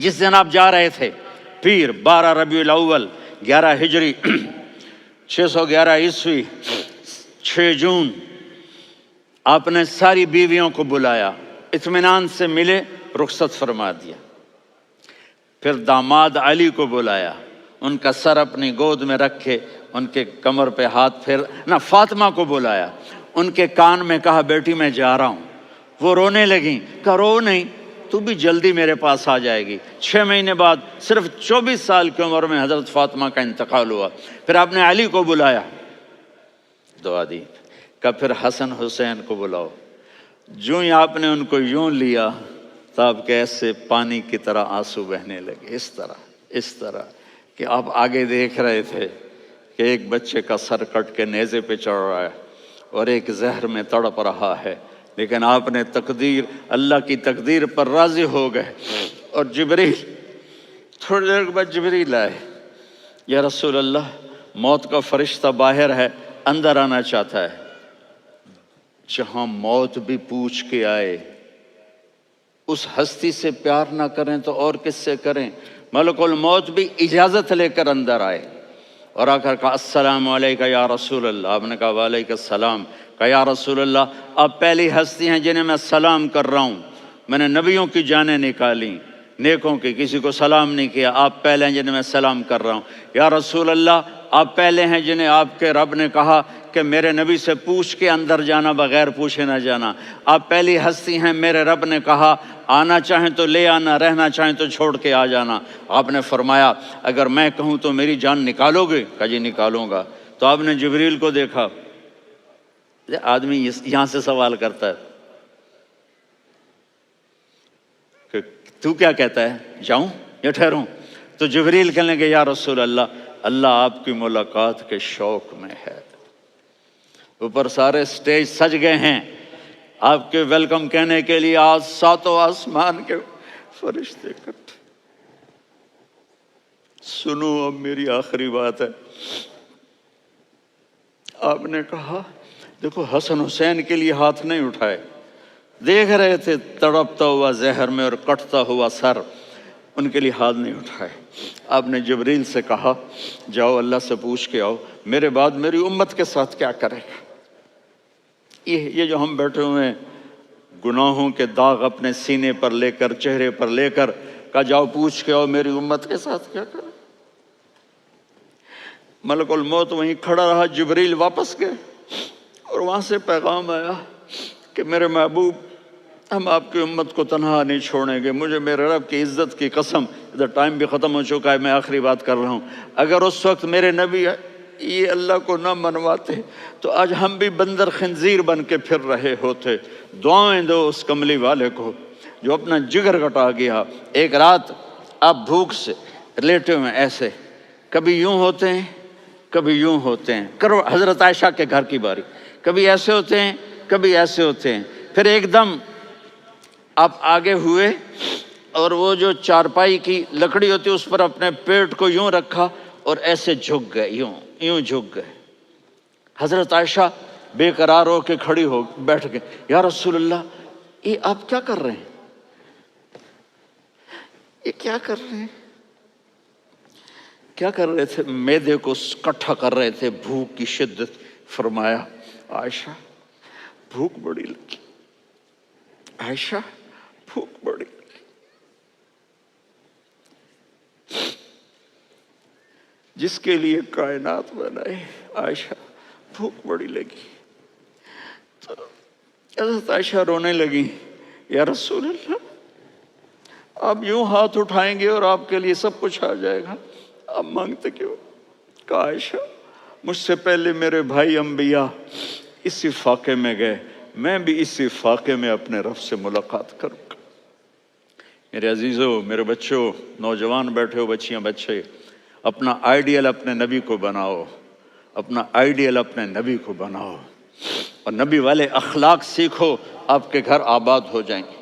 جس دن آپ جا رہے تھے پیر 12 ربیع الاول 11 ہجری 611 عیسوی 6 جون، آپ نے ساری بیویوں کو بلایا، اطمینان سے ملے، رخصت فرما دیا۔ پھر داماد علی کو بلایا، ان کا سر اپنی گود میں رکھے، ان کے کمر پہ ہاتھ پھیر نہ، فاطمہ کو بلایا، ان کے کان میں کہا بیٹی میں جا رہا ہوں۔ وہ رونے لگیں، کہا رو نہیں، تو بھی جلدی میرے پاس آ جائے گی۔ 6 مہینے بعد صرف 24 سال کی عمر میں حضرت فاطمہ کا انتقال ہوا۔ پھر آپ نے علی کو بلایا، دعا دی، کہا پھر حسن حسین کو بلاؤ۔ جو ہی آپ نے ان کو یوں لیا تو آپ کے ایسے پانی کی طرح آنسو بہنے لگے، اس طرح کہ آپ آگے دیکھ رہے تھے کہ ایک بچے کا سر کٹ کے نیزے پہ چڑھ رہا ہے اور ایک زہر میں تڑپ رہا ہے، لیکن آپ نے تقدیر، اللہ کی تقدیر پر راضی ہو گئے۔ اور جبریل، تھوڑی دیر کے بعد جبریل آئے، یا رسول اللہ موت کا فرشتہ باہر ہے، اندر آنا چاہتا ہے۔ جہاں موت بھی پوچھ کے آئے، اس ہستی سے پیار نہ کریں تو اور کس سے کریں؟ ملک الموت بھی اجازت لے کر اندر آئے اور آ کر کہا السلام علیکہ یا رسول اللہ۔ آپ نے کہا وعلیکم السلام۔ کہا یا رسول اللہ آپ پہلی ہستی ہیں جنہیں میں سلام کر رہا ہوں، میں نے نبیوں کی جانیں نکالی، نیکوں کی، کسی کو سلام نہیں کیا، آپ پہلے ہیں جنہیں میں سلام کر رہا ہوں۔ یا رسول اللہ آپ پہلے ہیں جنہیں آپ کے رب نے کہا کہ میرے نبی سے پوچھ کے اندر جانا، بغیر پوچھے نہ جانا۔ آپ پہلی ہستی ہیں، میرے رب نے کہا آنا چاہیں تو لے آنا، رہنا چاہیں تو چھوڑ کے آ جانا۔ آپ نے فرمایا اگر میں کہوں تو میری جان نکالو گے؟ کہا جی نکالوں گا۔ تو آپ نے جبریل کو دیکھا، آدمی یہاں سے سوال کرتا ہے کہ تو کیا کہتا ہے، جاؤں یا ٹھہروں؟ تو جبریل کہنے لگے یا رسول اللہ، اللہ آپ کی ملاقات کے شوق میں ہے۔ اوپر سارے سٹیج سج گئے ہیں آپ کے ویلکم کہنے کے لیے، آج 7 آسمان کے فرشتے اکٹھے۔ سنو اب میری آخری بات ہے۔ آپ نے کہا دیکھو حسن حسین کے لیے ہاتھ نہیں اٹھائے، دیکھ رہے تھے تڑپتا ہوا زہر میں اور کٹتا ہوا سر، ان کے لیے ہاتھ نہیں اٹھائے۔ آپ نے جبریل سے کہا جاؤ اللہ سے پوچھ کے آؤ میرے بعد میری امت کے ساتھ کیا کرے گا۔ یہ جو ہم بیٹھے ہوئے ہیں گناہوں کے داغ اپنے سینے پر لے کر، چہرے پر لے کر، کہا جاؤ پوچھ کے آؤ میری امت کے ساتھ کیا کرے۔ ملک الموت وہیں کھڑا رہا، جبریل واپس گئے اور وہاں سے پیغام آیا کہ میرے محبوب ہم آپ کی امت کو تنہا نہیں چھوڑیں گے، مجھے میرے رب کی عزت کی قسم، ادھر ٹائم بھی ختم ہو چکا ہے، میں آخری بات کر رہا ہوں، اگر اس وقت میرے نبی یہ اللہ کو نہ منواتے تو آج ہم بھی بندر خنزیر بن کے پھر رہے ہوتے۔ دعائیں دو اس کملی والے کو جو اپنا جگر کٹا گیا۔ ایک رات آپ بھوک سے لیٹے ہوئے ایسے، کبھی یوں ہوتے ہیں کبھی یوں ہوتے ہیں، کرو حضرت عائشہ کے گھر کی باری، کبھی ایسے ہوتے ہیں کبھی ایسے ہوتے ہیں۔ پھر ایک دم آپ آگے ہوئے اور وہ جو چارپائی کی لکڑی ہوتی اس پر اپنے پیٹ کو یوں رکھا اور ایسے جھک گئے، یوں جھک گئے۔ حضرت عائشہ بے قرار ہو کے کھڑی ہو بیٹھ گئے، یا رسول اللہ یہ آپ کیا کر رہے ہیں، یہ کیا کر رہے ہیں؟ کیا کر رہے تھے؟ معدے کو کٹھا کر رہے تھے، بھوک کی شدت۔ فرمایا عائشہ بھوک بڑی لگی، عائشہ بھوک بڑی لگی، جس کے لیے کائنات بنائے، عائشہ بھوک بڑی لگی۔ تو حضرت عائشہ رونے لگی، یا رسول اللہ آپ یوں ہاتھ اٹھائیں گے اور آپ کے لیے سب کچھ آ جائے گا، آپ مانگتے کیوں؟ کہا عائشہ مجھ سے پہلے میرے بھائی انبیاء اسی فاقے میں گئے، میں بھی اسی فاقے میں اپنے رب سے ملاقات کروں گا۔ میرے عزیزوں، میرے بچوں، نوجوان بیٹھے ہو، بچیاں بچے، اپنا آئیڈیل اپنے نبی کو بناؤ، اپنا آئیڈیل اپنے نبی کو بناؤ اور نبی والے اخلاق سیکھو، آپ کے گھر آباد ہو جائیں گے۔